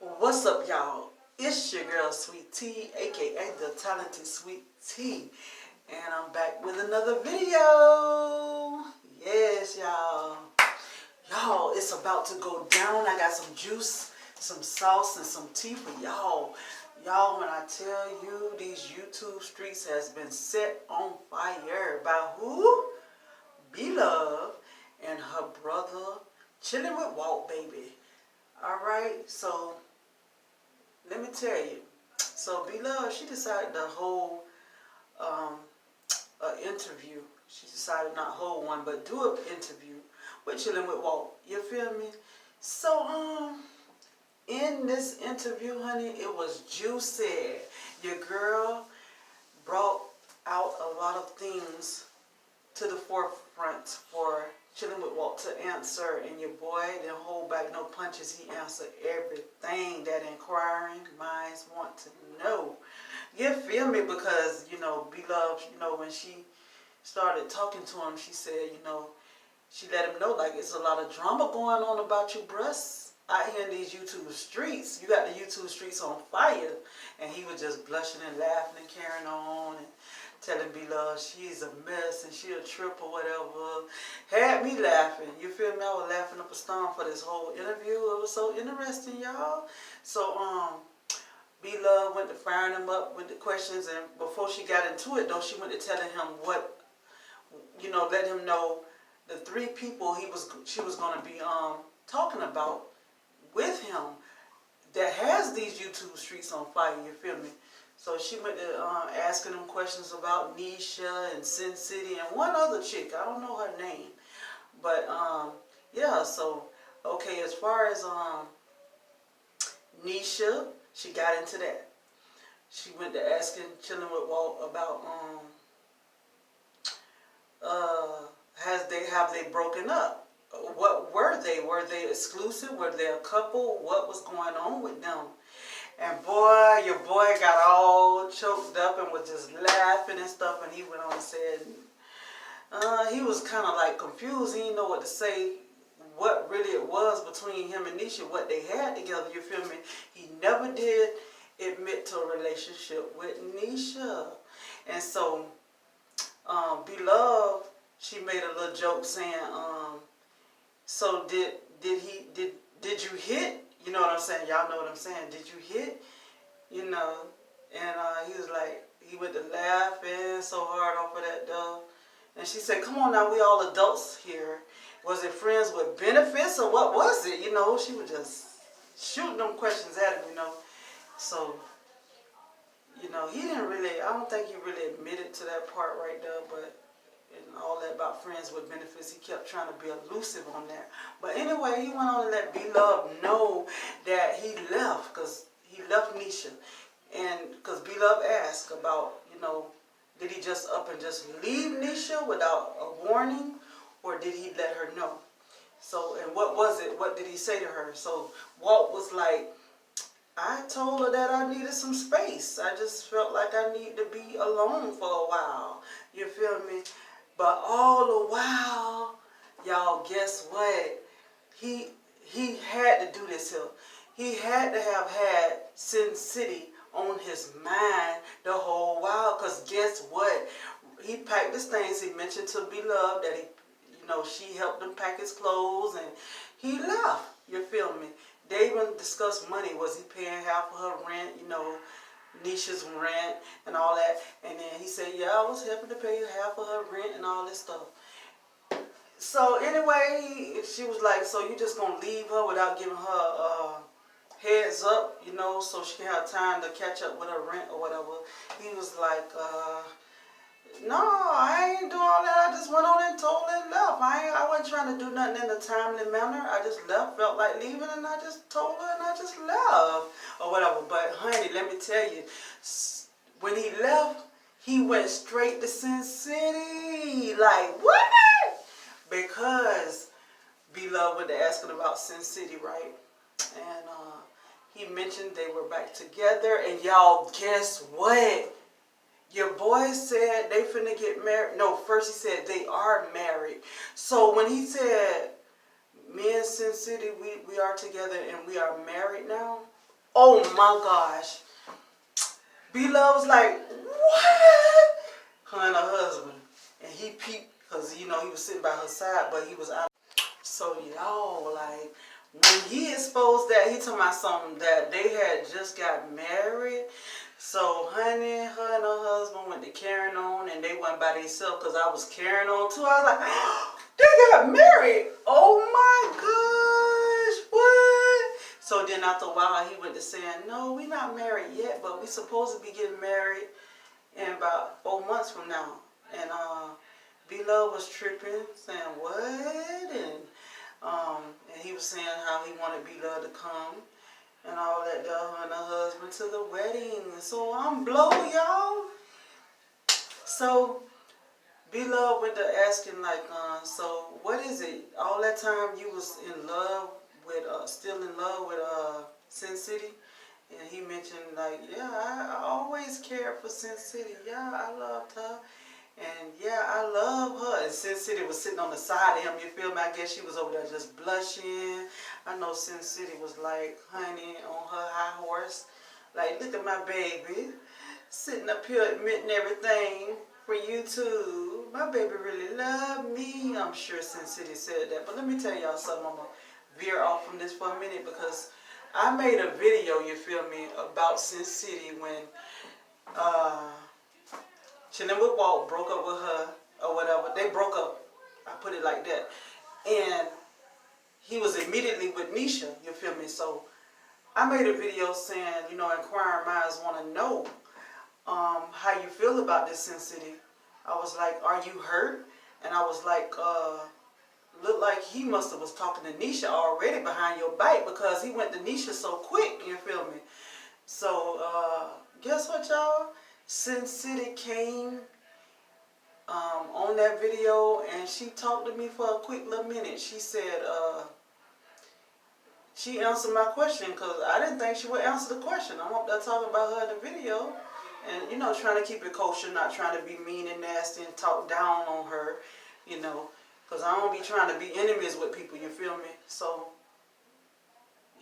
What's up, y'all? It's your girl, Sweet Tea, aka the talented Sweet Tea, and I'm back with another video. Yes, y'all. Y'all, it's about to go down. I got some juice, some sauce, and some tea for y'all. Y'all, when I tell you these YouTube streets has been set on fire by who? Blove and her brother, Chillin with Walt, baby. All right, so let me tell you. So Blove, she decided to hold an interview. She decided not hold one, but do an interview with Chillin with Walt. You feel me? So in this interview, honey, it was juicy. Your girl brought out a lot of things to the forefront for Chillin with Walt to answer, and your boy didn't hold back no punches. He answered everything that inquiring minds want to know. You feel me? Because, Blove, when she started talking to him, she said, she let him know, like, it's a lot of drama going on about you, bruh. Out here in these YouTube streets. You got the YouTube streets on fire. And he was just blushing and laughing and carrying on and telling Blove she's a mess and she a trip or whatever. Had me laughing. You feel me? I was laughing up a storm for this whole interview. It was so interesting, y'all. So, Blove went to firing him up with the questions, and before she got into it, though, she went to telling him what, let him know the three people she was going to be talking about with him that has these YouTube streets on fire. You feel me? So she went to asking him questions about Nisha and CynCity and one other chick. I don't know her name, but yeah. So okay, as far as Nisha, she got into that. She went to asking Chillin with Walt about have they broken up? What were they? Were they exclusive? Were they a couple? What was going on with them? And boy, your boy got all choked up and was just laughing and stuff. And he went on and said, he was kind of like confused. He didn't know what to say, what really it was between him and Nisha, what they had together. You feel me? He never did admit to a relationship with Nisha. And so, Blove, she made a little joke saying, so did you hit? You know what I'm saying? Y'all know what I'm saying. Did you hit? And he was like, he went to laughing so hard off of that dove. And she said, come on now, we all adults here. Was it friends with benefits or what was it? She was just shooting them questions at him, So, he didn't really, I don't think he really admitted to that part right there, but and all that about friends with benefits, he kept trying to be elusive on that. But anyway, he went on to let Blove know that he left, because he left Nisha. And because Blove asked about, did he just up and just leave Nisha without a warning, or did he let her know? So, and what was it? What did he say to her? So Walt was like, I told her that I needed some space. I just felt like I need to be alone for a while. You feel me? But all the while, y'all, guess what? He had to do this here. He had to have had CynCity on his mind the whole while. Because guess what? He packed his things. He mentioned to Blove that she helped him pack his clothes. And he left. You feel me? They even discussed money. Was he paying half of her rent? Nisha's rent and all that. And then he said, yeah, I was helping to pay half of her rent and all this stuff. So anyway, she was like, so you just gonna leave her without giving her heads up, so she can have time to catch up with her rent or whatever. He was like, no, I ain't doing all that. I just went on and told her and left. I wasn't trying to do nothing in a timely manner. I just left, felt like leaving, and I just told her and I just left or whatever. But honey, let me tell you, when he left, he went straight to CynCity. Like, what? Because Blove went to asking about CynCity, right? And he mentioned they were back together. And y'all, guess what? Your boy said they finna get married. No, first he said they are married. So when he said, me and CynCity, we are together and we are married now, Oh my gosh. B-Love was like, what? Her and her husband. And he peeped because, you know, he was sitting by her side, but he was out. So y'all, like, when he exposed that, he told me something that they had just got married. So honey, her and her husband went to carrying on, and they went by themselves because I was carrying on too. I was like, they got married. Oh my gosh, what? So then after a while, he went to saying, no, we not married yet, but we supposed to be getting married in about 4 months from now. And B-Love was tripping, saying what? And he was saying how he wanted B-Love to come and all that, her and her husband to the wedding. So I'm blown, y'all. So B-Love went to asking like, so what is it? All that time you was in love with, still in love with CynCity? And he mentioned like, yeah, I always cared for CynCity. Yeah, I loved her. And yeah, I love her. And CynCity was sitting on the side of him, you feel me? I guess she was over there just blushing. I know CynCity was like, honey, on her high horse. Like, look at my baby. Sitting up here admitting everything for you too. My baby really loved me. I'm sure CynCity said that. But let me tell y'all something. I'm going to veer off from this for a minute because I made a video, you feel me, about CynCity when Chillin with Walt broke up with her or whatever. They broke up. I put it like that. And he was immediately with Nisha, you feel me? So I made a video saying, you know, inquiring minds want to know how you feel about this CynCity. I was like, are you hurt? And I was like, looked like he must have was talking to Nisha already behind your back because he went to Nisha so quick, you feel me? So guess what, y'all? CynCity came on that video and she talked to me for a quick little minute. She said she answered my question because I didn't think she would answer the question. I'm up there talking about her in the video and, you know, trying to keep it kosher, not trying to be mean and nasty and talk down on her, you know, because I don't be trying to be enemies with people, you feel me? So,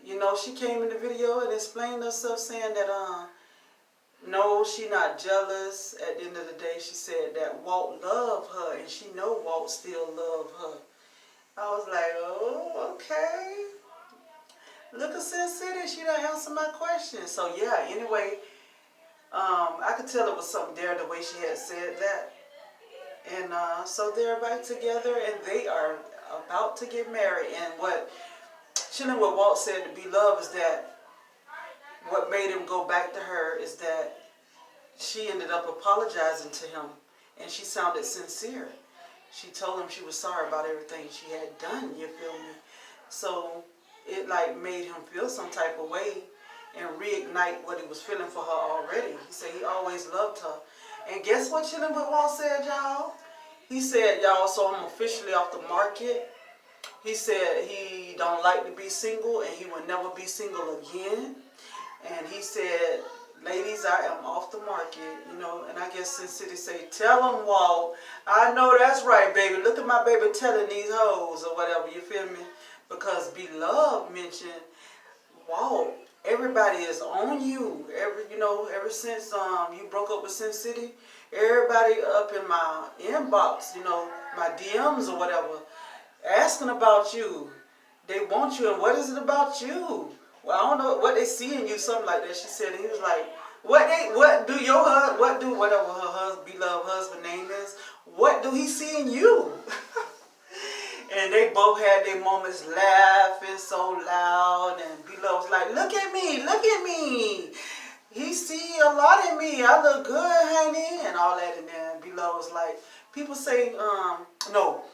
you know, she came in the video and explained herself saying that no, she not jealous. At the end of the day, she said that Walt loved her and she know Walt still love her. I was like, oh, okay. Look at CynCity, she done answered my question. So yeah, anyway, I could tell it was something there the way she had said that. And so they're back together and they are about to get married. And what Chillin with Walt said to B-Love is that what made him go back to her is that she ended up apologizing to him and she sounded sincere. She told him she was sorry about everything she had done, you feel me? So it like made him feel some type of way and reignite what he was feeling for her already. He said he always loved her. And guess what Chillin with Walt said, y'all? He said, y'all, so I'm officially off the market. He said he don't like to be single and he will never be single again. And he said, ladies, I am off the market, you know, and I guess CynCity say, tell them, Walt, I know that's right, baby. Look at my baby telling these hoes or whatever, you feel me? Because B-Love mentioned, Walt, everybody is on you. Ever since you broke up with CynCity, everybody up in my inbox, you know, my DMs or whatever, asking about you. They want you, and what is it about you? Well, I don't know what they see in you, something like that. She said, and he was like, what do whatever her husband, B-Love husband name is, what do he see in you? And they both had their moments laughing so loud, and B-Love was like, look at me. He see a lot in me. I look good, honey, and all that. And then B-Love was like, people say, no,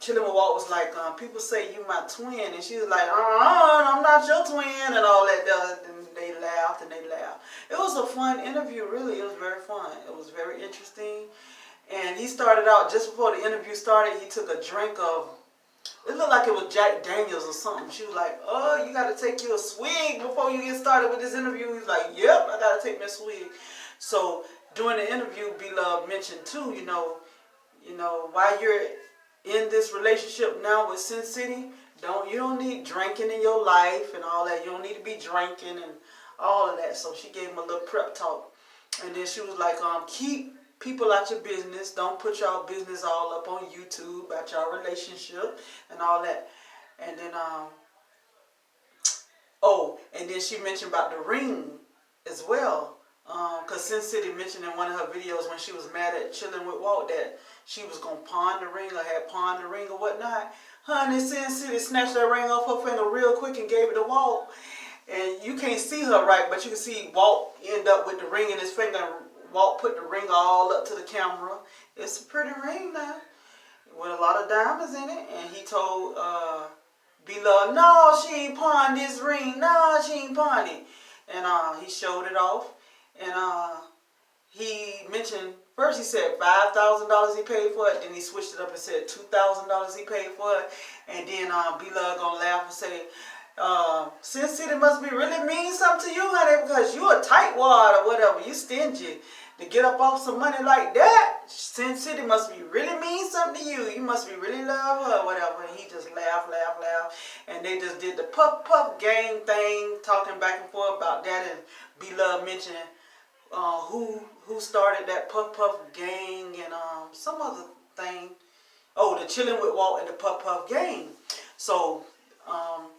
Chillin with Walt was like, people say you my twin, and she was like, I'm not your twin, and all that. And they laughed and they laughed. It was a fun interview, really. It was very fun. It was very interesting. And he started out, just before the interview started, he took a drink of, it looked like it was Jack Daniels or something. She was like, oh, you got to take you a swig before you get started with this interview. He's like, yep, I got to take me a swig. So during the interview, B-Love mentioned too, you know, while you're in this relationship now with CynCity, You don't need drinking in your life and all that. You don't need to be drinking and all of that. So she gave him a little prep talk. And then she was like, keep people out your business. Don't put y'all business all up on YouTube about y'all relationship and all that. And then and then she mentioned about the ring as well. Because CynCity mentioned in one of her videos when she was mad at Chillin with Walt that she was going to pawn the ring or had pawned the ring or whatnot. Honey, CynCity snatched that ring off her finger real quick and gave it to Walt. And you can't see her right, but you can see Walt end up with the ring in his finger. Walt put the ring all up to the camera. It's a pretty ring now with a lot of diamonds in it. And he told Blove, no, she ain't pawned this ring. No, she ain't pawned it. And he showed it off. And he mentioned, first he said $5,000 he paid for it. Then he switched it up and said $2,000 he paid for it. And then Blove gonna laugh and say, CynCity must be really mean something to you, honey, because you a tightwad or whatever. You stingy. To get up off some money like that, CynCity must be really mean something to you. You must be really love her or whatever. And he just laughed. And they just did the puff gang thing, talking back and forth about that. And Blove mentioned who started that puff gang and some other thing. Oh, the Chillin with Walt and the puff gang. So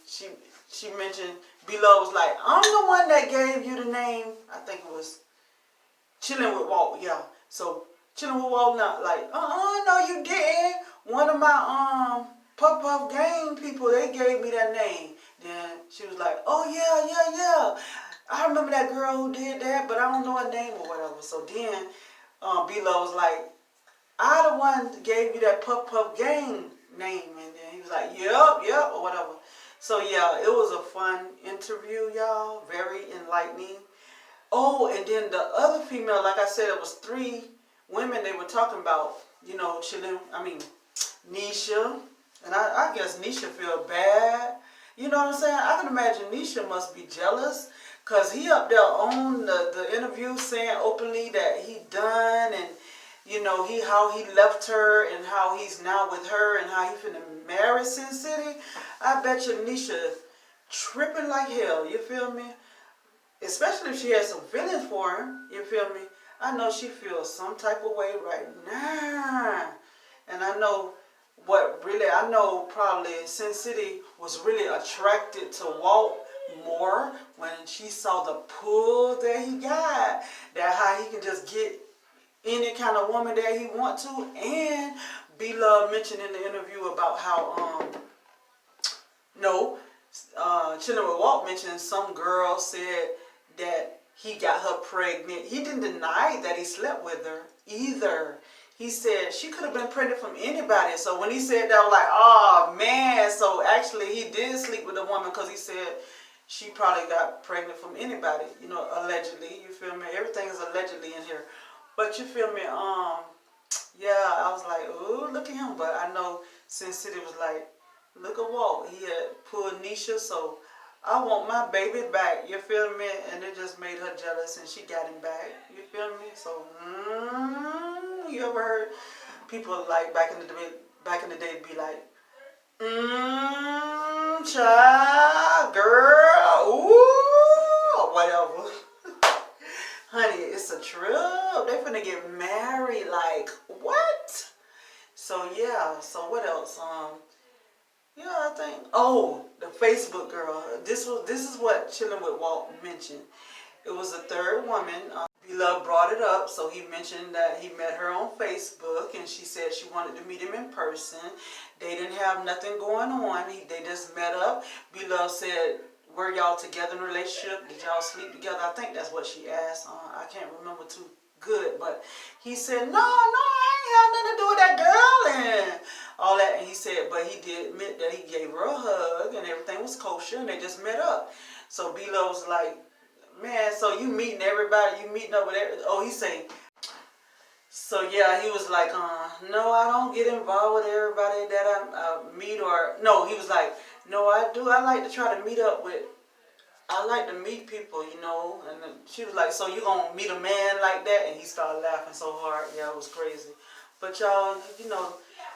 she mentioned, Blove was like, I'm the one that gave you the name. I think it was Chillin with Walt, yeah. So Chillin with Walt not like, no you didn't. One of my puff gang people, they gave me that name. Then she was like, oh yeah. I remember that girl who did that, but I don't know her name or whatever. So then Blove was like, I the one that gave you that puff gang name. And then he was like, yep, or whatever. So yeah, it was a fun interview, y'all. Very enlightening. Oh, and then the other female, like I said, it was 3 women they were talking about, Nisha. And I guess Nisha feel bad. You know what I'm saying? I can imagine Nisha must be jealous. Because he up there on the interview saying openly that he done and, how he left her and how he's now with her and how he finna marry CynCity. I bet you Nisha tripping like hell, you feel me? Especially if she has some feelings for him, you feel me? I know she feels some type of way right now. And I know probably CynCity was really attracted to Walt more when she saw the pull that he got. That how he can just get any kind of woman that he want to. And Blove mentioned in the interview about how, Chillin with Walt mentioned some girl said that he got her pregnant. He didn't deny that he slept with her either. He said she could have been pregnant from anybody. So when he said that, I was like, oh man. So actually he did sleep with a woman because he said she probably got pregnant from anybody, allegedly. You feel me? Everything is allegedly in here. But you feel me? Yeah, I was like, ooh, look at him. But I know CynCity was like, look at Walt. He had pulled Nisha, so I want my baby back. You feel me? And it just made her jealous, and she got him back. You feel me? So, you ever heard people like back in the day be like, child, girl, ooh, or whatever. Honey, it's a trip. They finna get married. Like, what? So, yeah. So, what else? Yeah, I think. Oh, the Facebook girl. This is what Chillin with Walt mentioned. It was a third woman. Blove brought it up, so he mentioned that he met her on Facebook, and she said she wanted to meet him in person. They didn't have nothing going on. They just met up. Blove said, were y'all together in a relationship? Did y'all sleep together? I think that's what she asked. I can't remember too good, but he said, no, I ain't have nothing to do with that girl and all that. And he said, but he did admit that he gave her a hug and everything was kosher, and they just met up. So Blove was like, man, so you meeting everybody, you meeting up with everybody. Oh, he say, so yeah, he was like, no, I don't get involved with everybody that I meet, or, no, he was like, no, I do. I like to try to meet up with, I like to meet people, And then she was like, so you gonna meet a man like that? And he started laughing so hard. Yeah, it was crazy. But y'all,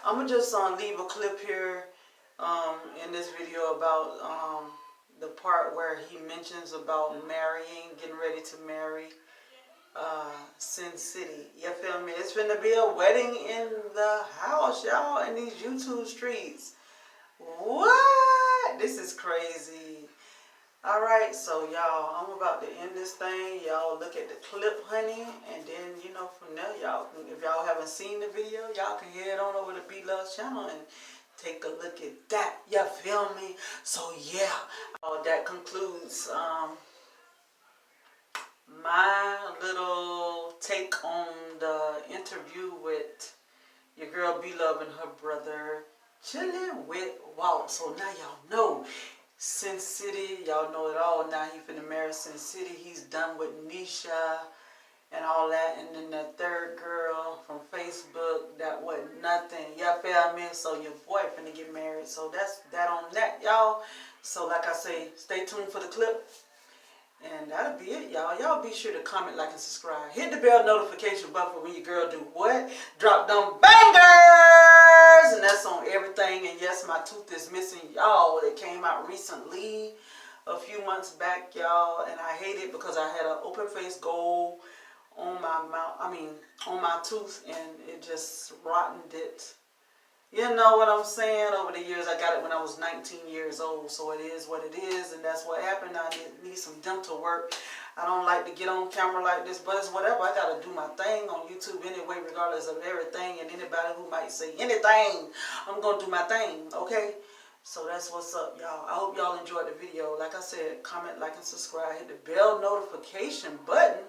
I'm gonna just leave a clip here in this video about the part where he mentions about marrying, getting ready to marry CynCity. You feel me? It's finna be a wedding in the house, y'all, in these YouTube streets. What? This is crazy. Alright, so y'all, I'm about to end this thing. Y'all look at the clip, honey, and then, you know, from there, y'all, if y'all haven't seen the video, y'all can head on over to Blove's channel and take a look at that. You feel me? So, yeah, that concludes my little take on the interview with your girl Blove and her brother Chillin with Walt. So now y'all know CynCity, y'all know it all. Now he finna marry CynCity. He's done with Nisha and all that. And then that third girl from Facebook, that wasn't nothing. Y'all feel me? So your boy finna get married. So that's that on that, y'all. So like I say, stay tuned for the clip. And that'll be it, y'all. Y'all be sure to comment, like, and subscribe. Hit the bell notification button for when your girl do what? Drop them bangers! And that's on everything. And yes, my tooth is missing, y'all. It came out recently, a few months back, y'all. And I hate it because I had an open face gold on my mouth. On my tooth. And it just rotted it. You know what I'm saying? Over the years, I got it when I was 19 years old. So it is what it is, and that's what happened. I need some dental work. I don't like to get on camera like this, but it's whatever. I got to do my thing on YouTube anyway, regardless of everything. And anybody who might say anything, I'm going to do my thing, okay? So that's what's up, y'all. I hope y'all enjoyed the video. Like I said, comment, like, and subscribe. Hit the bell notification button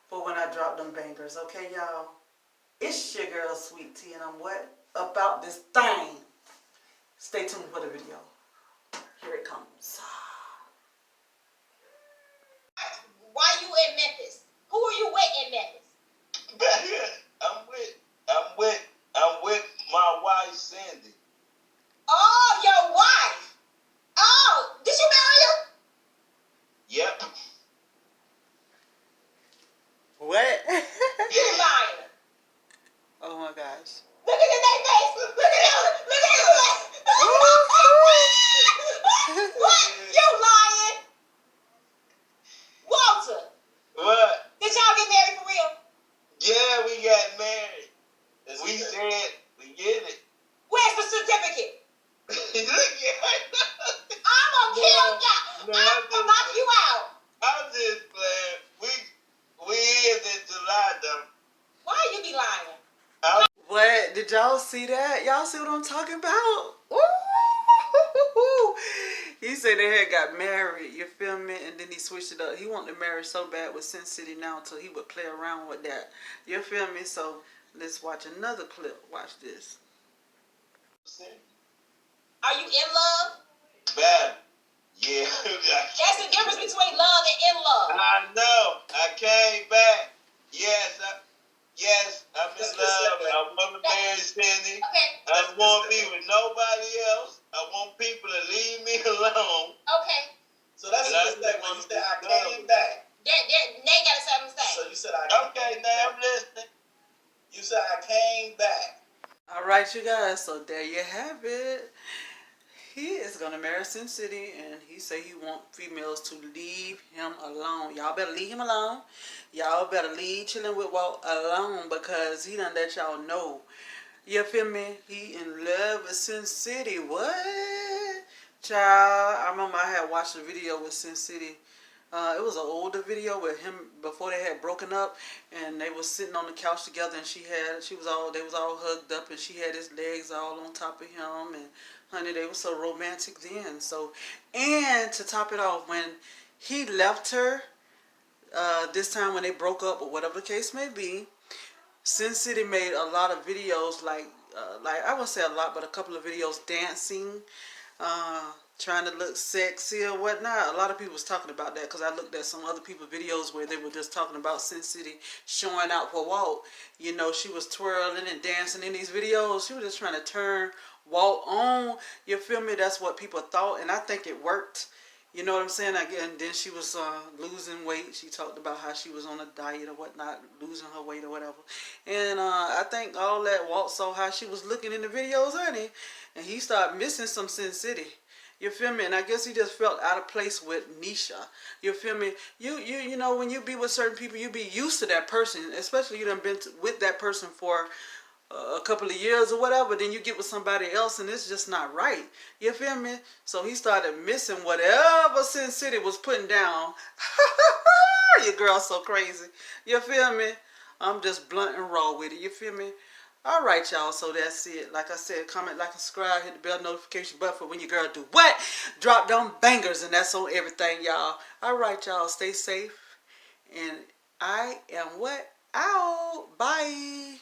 for when I drop them bangers, okay, y'all? It's your girl, Sweet Tea, and I'm what? About this thing. Stay tuned for the video. Here it comes. Why you in Memphis? Who are you with in Memphis? I'm with my wife Sandy. Oh, your wife. Oh, did you marry her? Yep. What? You lying. Oh my gosh. Look at their face. Look at him. Look at him. What? You lying. Walter. What? Did y'all get married for real? Yeah, we got married. We said we get it. Where's the certificate? Look at I'm gonna kill you. I'm gonna knock you out. I'm just playing. We is in July though. Why you be lying? What? Did y'all see that? Y'all see what I'm talking about? Ooh. He said they had got married, you feel me? And then he switched it up. He wanted to marry so bad with CynCity now until he would play around with that. You feel me? So let's watch another clip. Watch this. Are you in love? Bad. Yeah. That's the difference between love and in love. I know. I came back. Yes, I'm in love. I want to marry Cindy. Okay. I don't want to be with nobody else. I want people to leave me alone. Okay. So that's a mistake when you said I came back. Nate got something to say. So you said I came Okay, back. now I'm listening. You said I came back. All right, you guys. So there you have it. He is going to marry CynCity, and he say he want females to leave him alone. Y'all better leave him alone. Y'all better leave Chillin with Walt alone, because he done let y'all know. You feel me? He in love with CynCity. What? Child, I remember I had watched a video with CynCity. It was an older video with him before they had broken up, and they was sitting on the couch together, and they was all hugged up, and she had his legs all on top of him, and honey, they were so romantic then. So, and to top it off, when he left her, this time when they broke up or whatever the case may be, CynCity made a lot of videos, like I wouldn't say a lot, but a couple of videos dancing, trying to look sexy or whatnot. A lot of people was talking about that, because I looked at some other people's videos where they were just talking about CynCity showing out for Walt. You know, she was twirling and dancing in these videos. She was just trying to turn Walt on. You feel me? That's what people thought, and I think it worked. You know what I'm saying? And then she was losing weight. She talked about how she was on a diet or whatnot, losing her weight or whatever. And I think all that Walt saw how she was looking in the videos, honey, and he started missing some CynCity. You feel me? And I guess he just felt out of place with Nisha. You feel me? You know, when you be with certain people, you be used to that person, especially you done been with that person for a couple of years or whatever, then you get with somebody else and it's just not right. You feel me? So he started missing whatever CynCity was putting down. Your girl's so crazy. You feel me? I'm just blunt and raw with it. You feel me? All right, y'all. So that's it. Like I said, comment, like, and subscribe. Hit the bell notification button for when your girl do what? Drop down bangers, and that's on everything, y'all. All right, y'all. Stay safe. And I am what? Out. Bye.